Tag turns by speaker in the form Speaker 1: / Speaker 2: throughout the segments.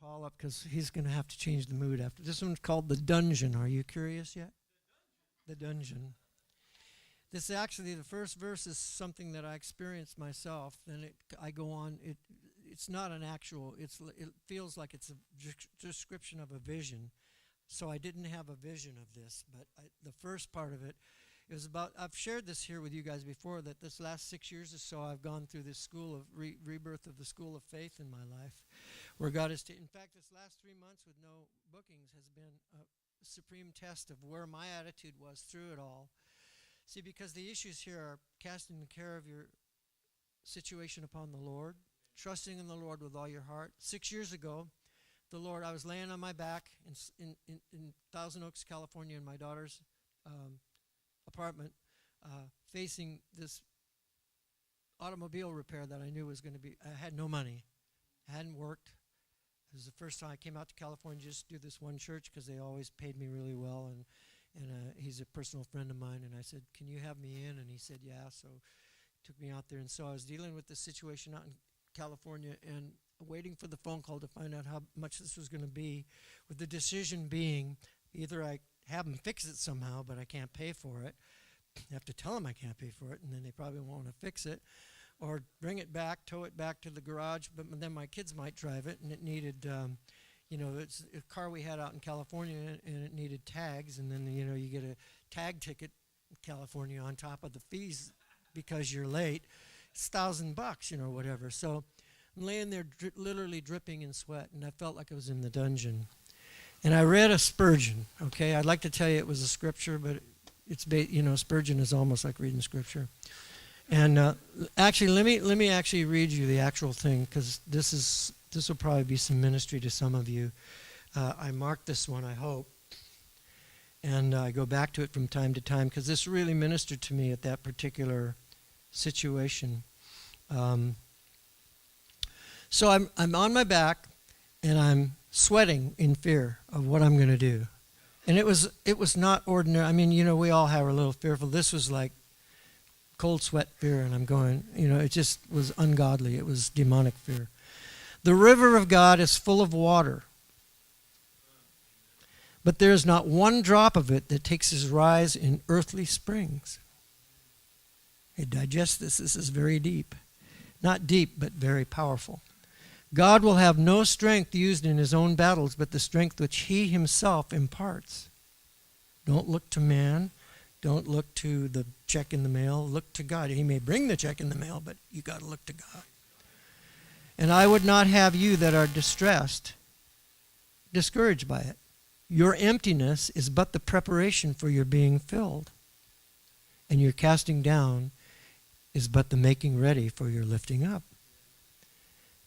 Speaker 1: Paul up because he's going to have to change the mood after. This one's called The Dungeon. Are you curious yet? The Dungeon. This actually, the first verse is something that I experienced myself. Then I go on. It's not an actual. It feels like it's a description of a vision. So I didn't have a vision of this, but the first part of it was about. I've shared this here with you guys before. That this last 6 years or so, I've gone through this school of rebirth of the school of faith in my life, where God has. In fact, this last 3 months with no bookings has been a supreme test of where my attitude was through it all. See, because the issues here are casting the care of your situation upon the Lord, trusting in the Lord with all your heart. 6 years ago, the Lord, I was laying on my back in Thousand Oaks, California, in my daughter's apartment, facing this automobile repair that I knew was going to be. I had no money. I hadn't worked. It was the first time I came out to California just to do this one church because they always paid me really well, and he's a personal friend of mine, and I said, can you have me in? And he said, yeah, so he took me out there. And so I was dealing with this situation out in California and waiting for the phone call to find out how much this was going to be, with the decision being either I have them fix it somehow, but I can't pay for it. I have to tell them I can't pay for it, and then they probably won't want to fix it, or bring it back, tow it back to the garage, but then my kids might drive it, and it needed... it's a car we had out in California, and it needed tags, and then, you get a tag ticket in California on top of the fees because you're late. It's $1,000, whatever. So I'm laying there literally dripping in sweat, and I felt like I was in the dungeon. And I read a Spurgeon, okay? I'd like to tell you it was a scripture, but it's, Spurgeon is almost like reading scripture. And actually, let me actually read you the actual thing, because this will probably be some ministry to some of you. I marked this one, I hope. And I go back to it from time to time because this really ministered to me at that particular situation. So I'm on my back, and I'm sweating in fear of what I'm going to do. And it was not ordinary. I mean, we all have a little fearful. This was like cold sweat fear, and I'm going, it just was ungodly. It was demonic fear. The river of God is full of water, but there is not one drop of it that takes its rise in earthly springs. Hey, digest this. This is very deep. Not deep, but very powerful. God will have no strength used in his own battles, but the strength which he himself imparts. Don't look to man. Don't look to the check in the mail. Look to God. He may bring the check in the mail, but you got to look to God. And I would not have you that are distressed, discouraged by it. Your emptiness is but the preparation for your being filled. And your casting down is but the making ready for your lifting up.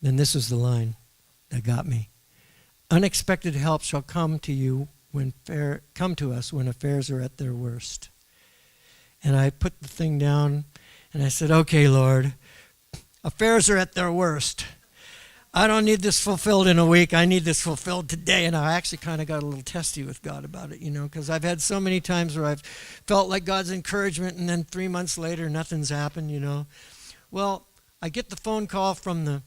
Speaker 1: Then this is the line that got me. Unexpected help shall come to us when affairs are at their worst. And I put the thing down, and I said, okay, Lord, affairs are at their worst. I don't need this fulfilled in a week. I need this fulfilled today. And I actually kind of got a little testy with God about it, because I've had so many times where I've felt like God's encouragement, and then 3 months later, nothing's happened, Well, I get the phone call from the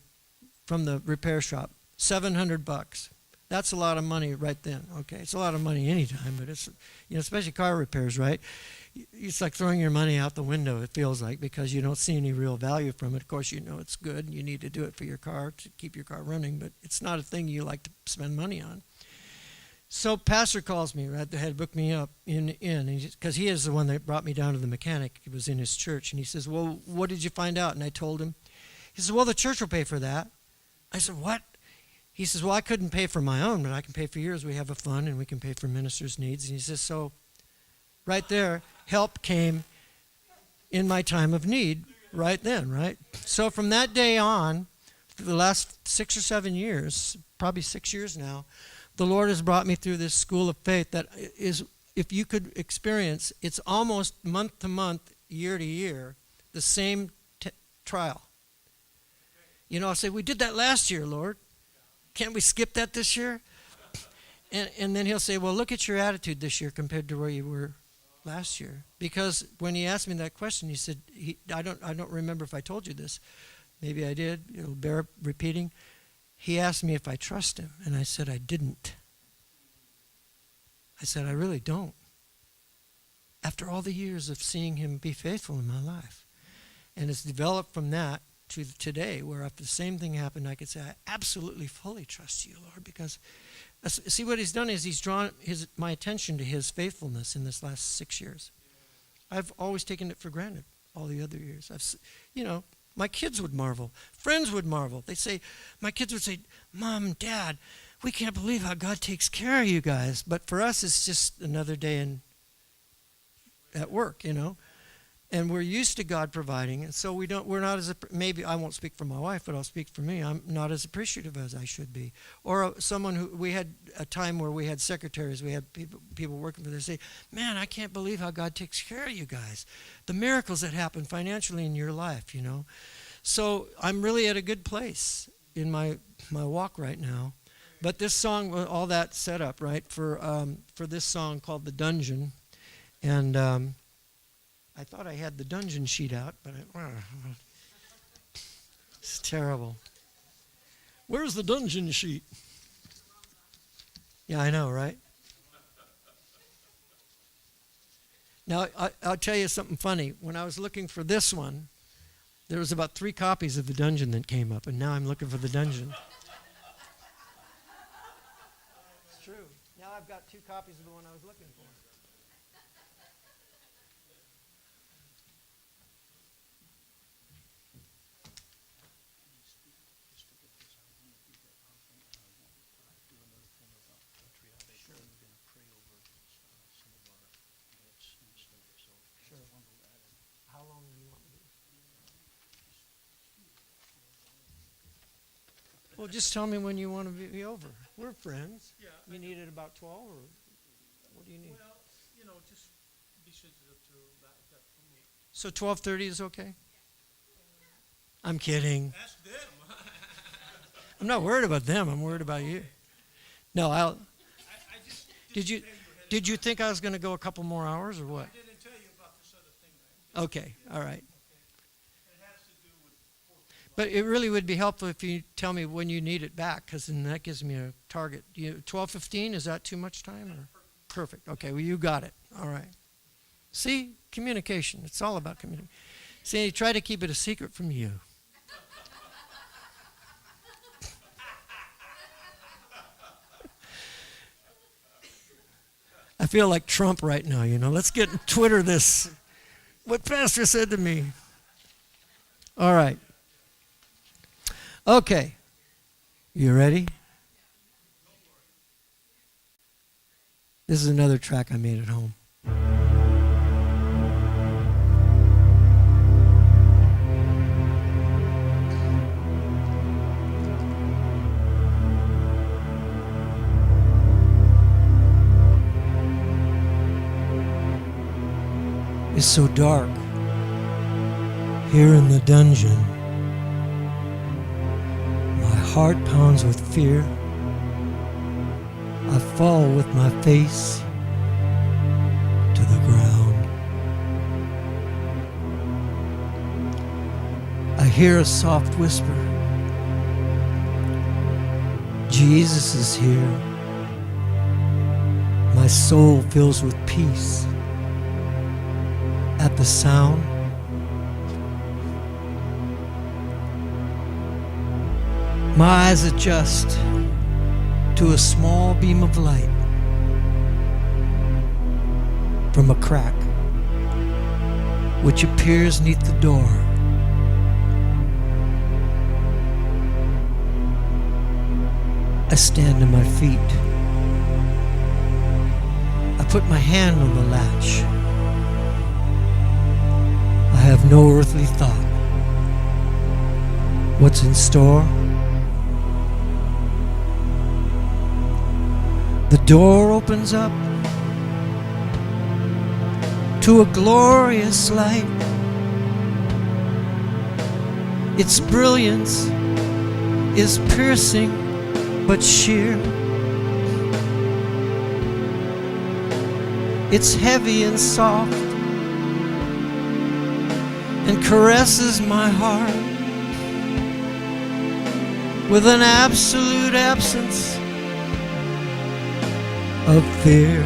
Speaker 1: repair shop, $700. That's a lot of money right then. Okay, it's a lot of money anytime, but it's, especially car repairs, right? It's like throwing your money out the window, it feels like, because you don't see any real value from it. Of course, it's good, and you need to do it for your car to keep your car running, but it's not a thing you like to spend money on. So pastor calls me, right? They had booked me up in because he is the one that brought me down to the mechanic. It was in his church, and he says, well, what did you find out? And I told him. He says, well, the church will pay for that. I said, what? He says, well, I couldn't pay for my own, but I can pay for yours. We have a fund, and we can pay for ministers' needs. And he says, so right there, help came in my time of need right then, right? So from that day on, for the last 6 or 7 years, probably 6 years now, the Lord has brought me through this school of faith that is, if you could experience, it's almost month to month, year to year, the same trial. I'll say, we did that last year, Lord. Can't we skip that this year? And then he'll say, well, look at your attitude this year compared to where you were last year. Because when he asked me that question, he said, I don't remember if I told you this. Maybe I did. It'll bear repeating. he asked me if I trust him, and I said I didn't. I said, I really don't. After all the years of seeing him be faithful in my life. And it's developed from that to today, where if the same thing happened, I could say, I absolutely fully trust you, Lord, because see what he's done is he's drawn my attention to his faithfulness in this last 6 years. I've always taken it for granted all the other years. My kids would marvel. Friends would marvel. My kids would say, Mom, Dad, we can't believe how God takes care of you guys. But for us, it's just another day at work, And we're used to God providing, and so we're not as, maybe I won't speak for my wife, but I'll speak for me. I'm not as appreciative as I should be. Or we had a time where we had secretaries, we had people working for this, say, man, I can't believe how God takes care of you guys. The miracles that happen financially in your life, So I'm really at a good place in my walk right now. But this song, all that set up, right, for this song called The Dungeon. And I thought I had the dungeon sheet out, but it's terrible. Where's the dungeon sheet? Yeah, I know, right? Now, I'll tell you something funny. When I was looking for this one, there was about 3 copies of the dungeon that came up, and now I'm looking for the dungeon. It's true. Now I've got 2 copies of the one I was looking for. How long do you want me to? Well, just tell me when you want to be over. We're friends.
Speaker 2: Yeah.
Speaker 1: You need it about 12, or what do you need?
Speaker 2: Well, just be sensitive to that for me.
Speaker 1: So 12:30 is okay? I'm kidding.
Speaker 2: Ask them.
Speaker 1: I'm not worried about them. I'm worried about you. No,
Speaker 2: I just
Speaker 1: Did you think I was going to go a couple more hours or what?
Speaker 2: I didn't tell you about this other thing. Right?
Speaker 1: Okay, all right.
Speaker 2: It has to do with 4 people.
Speaker 1: But it really would be helpful if you tell me when you need it back, because then that gives me a target. 12:15, is that too much time? Or? Perfect. Okay, well, you got it. All right. See, communication. It's all about communication. See, try to keep it a secret from you. I feel like Trump right now, Let's get Twitter this. What Pastor said to me. All right. Okay. You ready? This is another track I made at home. It's so dark here in the dungeon. My heart pounds with fear. I fall with my face to the ground. I hear a soft whisper. Jesus is here. My soul fills with peace at the sound. My eyes adjust to a small beam of light from a crack which appears neath the door. I stand to my feet. I put my hand on the latch. I have no earthly thought. What's in store? The door opens up to a glorious light. Its brilliance is piercing but sheer. It's heavy and soft and caresses my heart with an absolute absence of fear.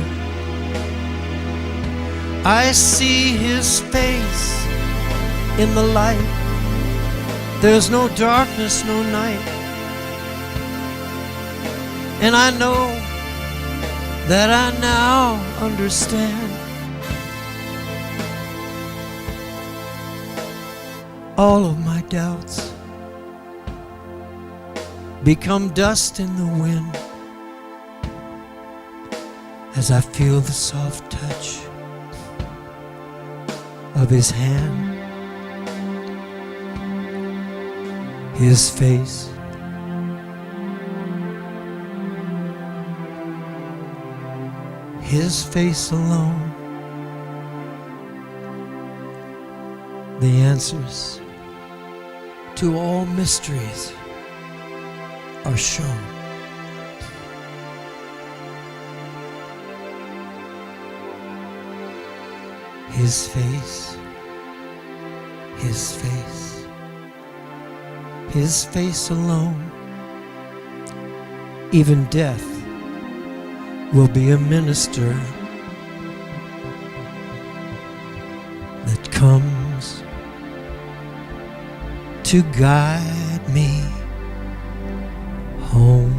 Speaker 1: I see his face in the light. There's no darkness, no night. And I know that I now understand. All of my doubts become dust in the wind as I feel the soft touch of his hand, his face. His face alone. The answers to all mysteries are shown. His face, his face, his face alone. Even death will be a minister that comes to guide me home.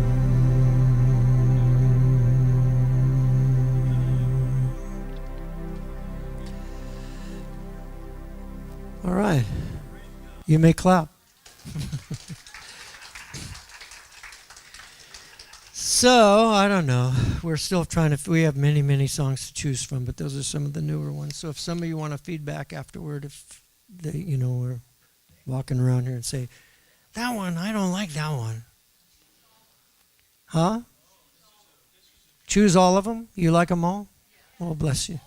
Speaker 1: All right, you may clap. So, I don't know. We're still trying to, we have many, many songs to choose from, but those are some of the newer ones. So if some of you want to feedback afterward, if they, you know, we're walking around here and say, that one, I don't like that one. Huh? Choose all of them? You like them all? Oh, bless you.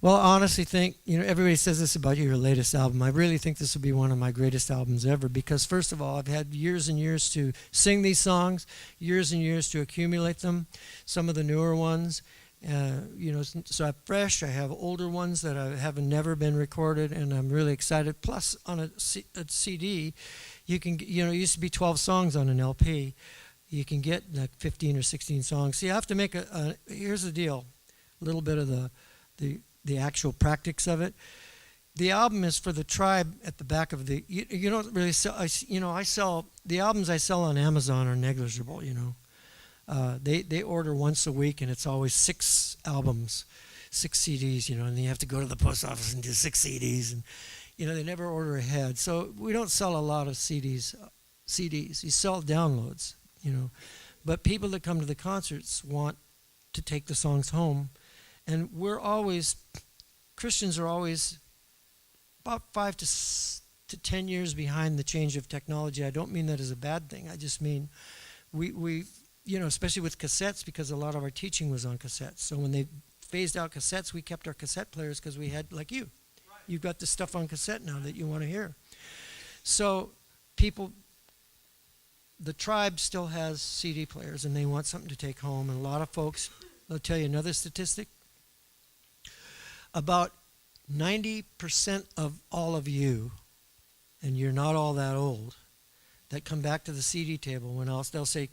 Speaker 1: Well, I honestly think, you know, everybody says this about your latest album. I really think this will be one of my greatest albums ever because, first of all, I've had years and years to sing these songs, years and years to accumulate them, some of the newer ones. You know, so I'm fresh. I have older ones that I haven't never been recorded, and I'm really excited. Plus, on a CD, you can, you know, it used to be 12 songs on an LP. You can get like 15 or 16 songs. See, I have to make here's the deal, a little bit of the actual practice of it. The album is for the tribe at the back of the, you don't really sell, I sell, the albums I sell on Amazon are negligible, you know. They order once a week and it's always 6 albums, 6 CDs, you know, and you have to go to the post office and do 6 CDs and, you know, they never order ahead. So we don't sell a lot of CDs. You sell downloads, you know. But people that come to the concerts want to take the songs home. And Christians are always about 5 to 10 years behind the change of technology. I don't mean that as a bad thing. I just mean we you know, especially with cassettes, because a lot of our teaching was on cassettes. So when they phased out cassettes, we kept our cassette players because we had, like you. Right. You've got the stuff on cassette now that you want to hear. So the tribe still has CD players and they want something to take home. And a lot of folks, I'll tell you another statistic. About 90% of all of you, and you're not all that old, that come back to the CD table when they'll say,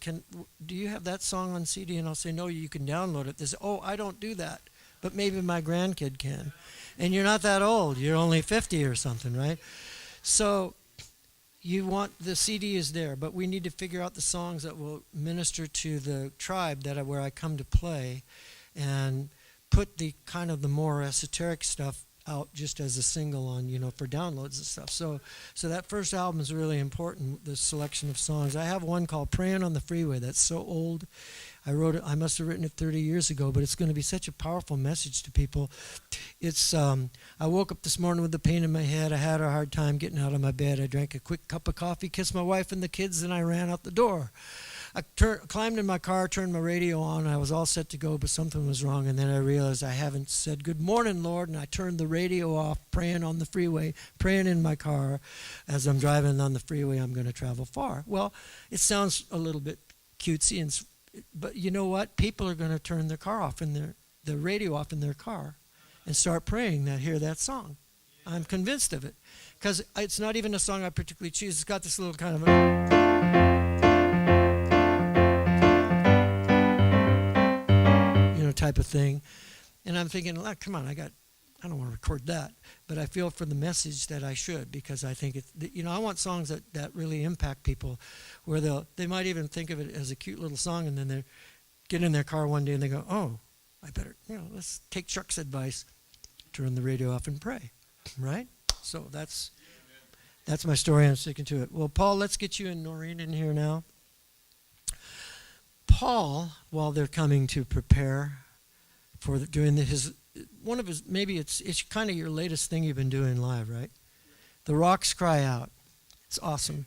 Speaker 1: do you have that song on CD? And I'll say, no, you can download it. They say, oh, I don't do that, but maybe my grandkid can. And you're not that old. You're only 50 or something, right? So you want, the CD is there, but we need to figure out the songs that will minister to the tribe where I come to play, and put the kind of the more esoteric stuff out just as a single on, you know, for downloads and stuff. So that first album is really important, the selection of songs. I have one called Praying on the Freeway that's so old. I wrote it, I must have written it 30 years ago, but it's going to be such a powerful message to people. It's, I woke up this morning with the pain in my head. I had a hard time getting out of my bed. I drank a quick cup of coffee, kissed my wife and the kids, and I ran out the door. I climbed in my car, turned my radio on. I was all set to go, but something was wrong. And then I realized I haven't said, good morning, Lord. And I turned the radio off, praying on the freeway, praying in my car. As I'm driving on the freeway, I'm going to travel far. Well, it sounds a little bit cutesy, but you know what? People are going to turn their car off, the radio off in their car and start praying hear that song. I'm convinced of it. Because it's not even a song I particularly choose. It's got this little kind of a... type of thing. And I'm thinking, oh, come on, I don't want to record that. But I feel for the message that I should, because I think I want songs that really impact people, where they might even think of it as a cute little song, and then they get in their car one day and they go, oh, I better, let's take Chuck's advice, turn the radio off and pray, right? So that's my story. I'm sticking to it. Well, Paul, let's get you and Noreen in here now. Paul, while they're coming to prepare for doing one of his, maybe it's kind of your latest thing you've been doing live, right? The Rocks Cry Out. It's awesome.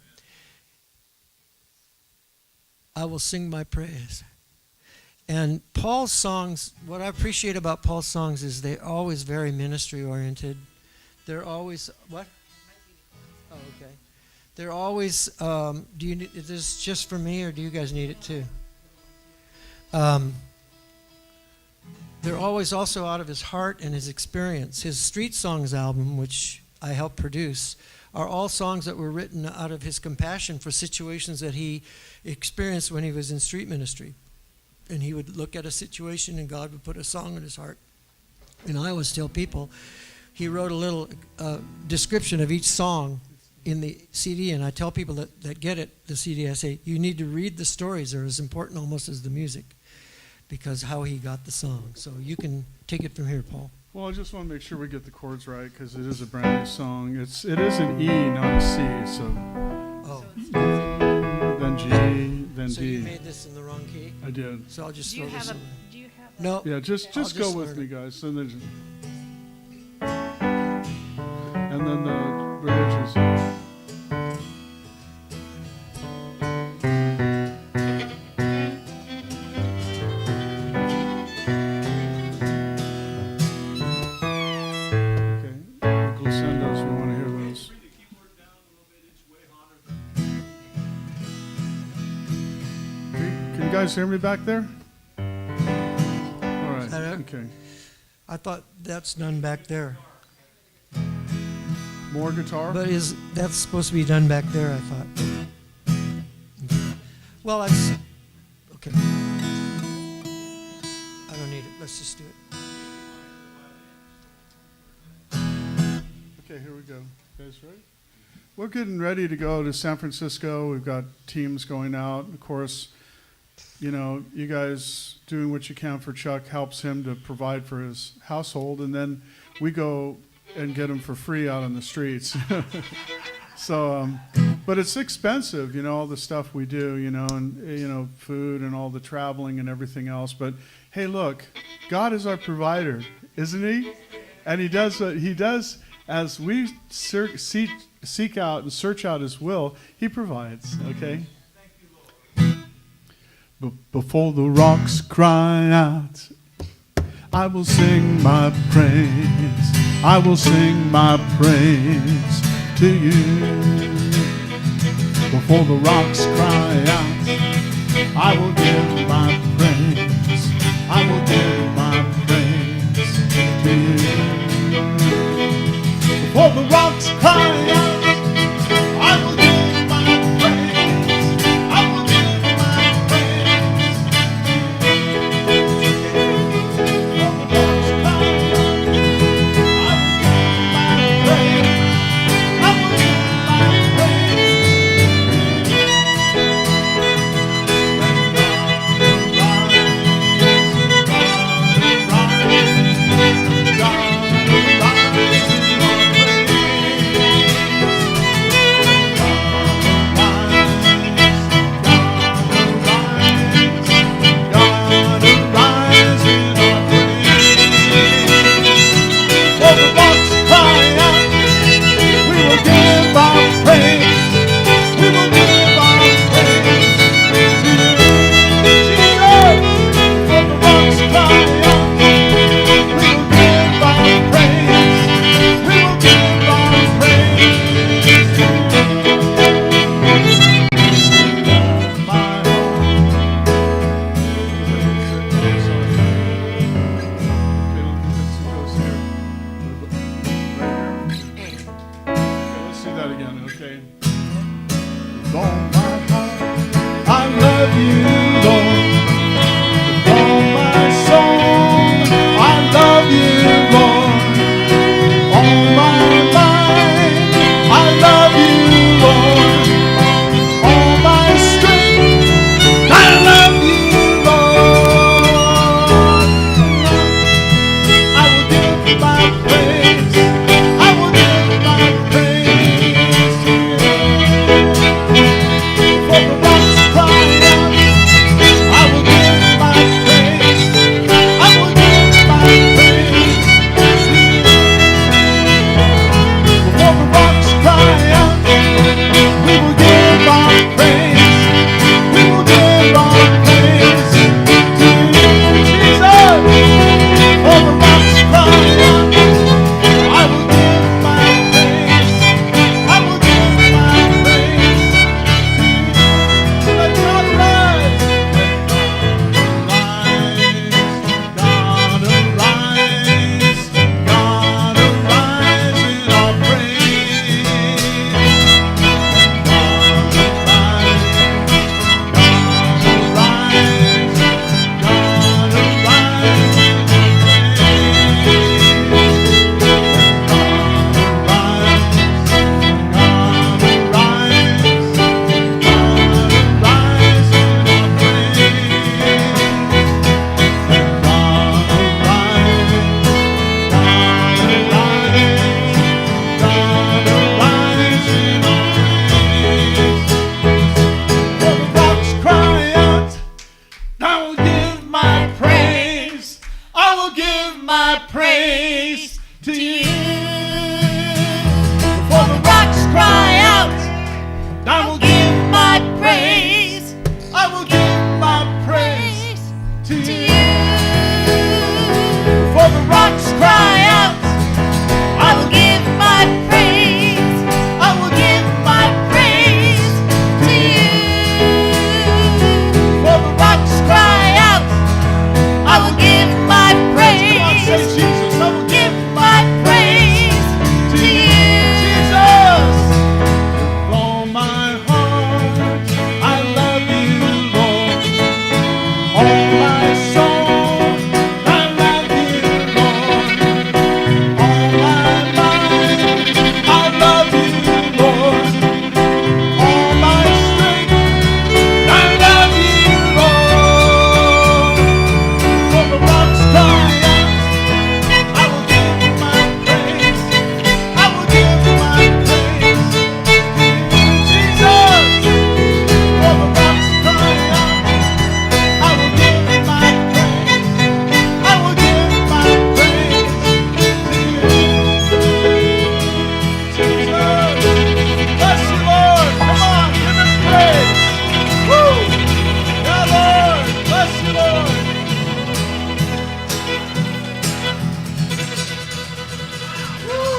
Speaker 1: I will sing my praise. And Paul's songs, what I appreciate about Paul's songs is they're always very ministry oriented. They're always, what? Oh, okay. They're always, is this just for me, or do you guys need it too? They're always also out of his heart and his experience. His Street Songs album, which I helped produce, are all songs that were written out of his compassion for situations that he experienced when he was in street ministry. And he would look at a situation and God would put a song in his heart. And I always tell people, he wrote a little description of each song in the CD, and I tell people that get it, the CD, I say, you need to read the stories. They're as important almost as the music, because how he got the song. So you can take it from here, Paul.
Speaker 3: Well, I just want to make sure we get the chords right, because it is a brand new song. It is an E, not a C. So then G, then
Speaker 1: so
Speaker 3: D.
Speaker 1: You made this in the wrong key?
Speaker 3: I did.
Speaker 1: So I'll just
Speaker 4: Do you
Speaker 1: throw this
Speaker 4: have
Speaker 1: in.
Speaker 4: do you have
Speaker 1: No.
Speaker 3: Yeah, just go with me, guys. And then the bridge is. You guys hear me back there? All right. Okay.
Speaker 1: I thought that's done back there.
Speaker 3: More guitar?
Speaker 1: But that's supposed to be done back there, I thought. Okay. Well, that's okay. I don't need it. Let's just do it.
Speaker 3: Okay, here we go. You guys ready? We're getting ready to go to San Francisco. We've got teams going out. Of course, you guys doing what you can for Chuck helps him to provide for his household, and then we go and get him for free out on the streets. So, but it's expensive, all the stuff we do, and food and all the traveling and everything else. But hey, look, God is our provider, isn't He? And He does as we seek out and search out His will. He provides. Okay. Before the rocks cry out, I will sing my praise. I will sing my praise to you. Before the rocks cry out, I will give my praise. I will give my praise to you. Before the rocks cry out, I will give my praise. I will give my praise. Before the rocks cry out, I will give my praise. I will give my praise. God, God, God, God, God, God, do that again, okay? With all my heart, I love you, Lord. With all my soul, I love you, Lord. All my mind, I love you, Lord. All my strength, I love you, Lord. I will give my praise. I will give my praise to you. For the rocks cry out. I will give my praise. I will give my praise to you. For the rocks cry out. We will give our praise. We will give our praise to you, Jesus. For the rocks cry out. I will give my praise. I will give my praise to you. Let God arise. God arise. God arise in our praise. God arise. God arise. God arise in our I will give my praise. I will give my praise to you. Before the rocks cry out, I will give my praise. I will give my praise to you. Before the rocks cry out, I will give my praise. I will give my praise to you. Before the rocks cry out, I will give my praise. Come on, say Jesus. I will give my praise to you. Jesus. With all my heart, I love you, Lord. All my soul, I love you, Lord. All my mind, I love you, Lord. All my strength, I love you, Lord. For the rocks cry out, I will give my praise. I will give my praise to you, Jesus. For the rocks cry out, I will give my praise. I will give my praise to you, Jesus. Bless you, Lord. Come on, give him praise. Woo! Yeah, Lord. Bless you, Lord. Woo!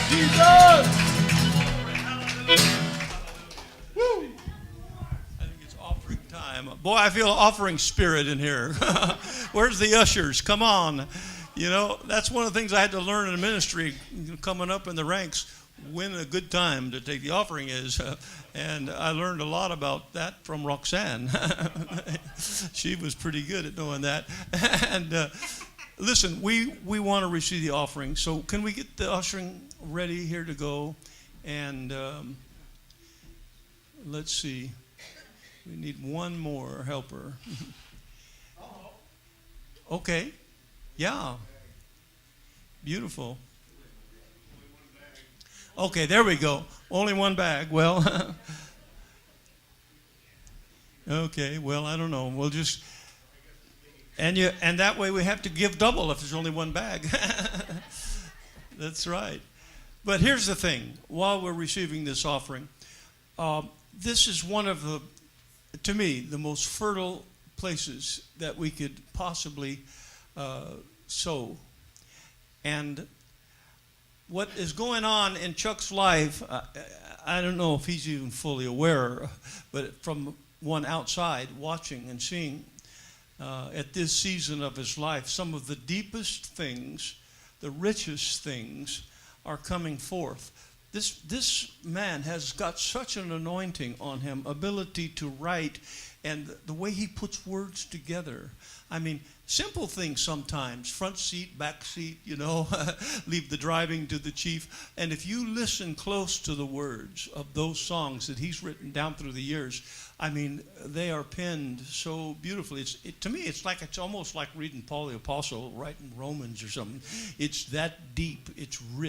Speaker 3: Jesus. Woo!
Speaker 4: I think it's offering time. Boy, I feel offering spirit in here. Where's the ushers? Come on. You know, that's one of the things I had to learn in ministry, coming up in the ranks, when a good time to take the offering is. And I learned a lot about that from Roxanne. She was pretty good at knowing that. And listen, we want to receive the offering. So can we get the ushering ready here to go? And let's see. We need one more helper. Okay. Yeah. Beautiful. Okay, there we go. Only one bag. Well, okay. Well, I don't know. We'll just and that way we have to give double if there's only one bag. That's right. But here's the thing. While we're receiving this offering, this is one of the, to me, the most fertile places that we could possibly sow. And what is going on in Chuck's life, I don't know if he's even fully aware, but from one outside watching and seeing at this season of his life, some of the deepest things, the richest things are coming forth. This man has got such an anointing on him, ability to write, and the way he puts words together. I mean, simple things sometimes, front seat, back seat, leave the driving to the chief. And if you listen close to the words of those songs that he's written down through the years, I mean, they are penned so beautifully. To me, it's almost like reading Paul the Apostle writing Romans or something. It's that deep, it's rich.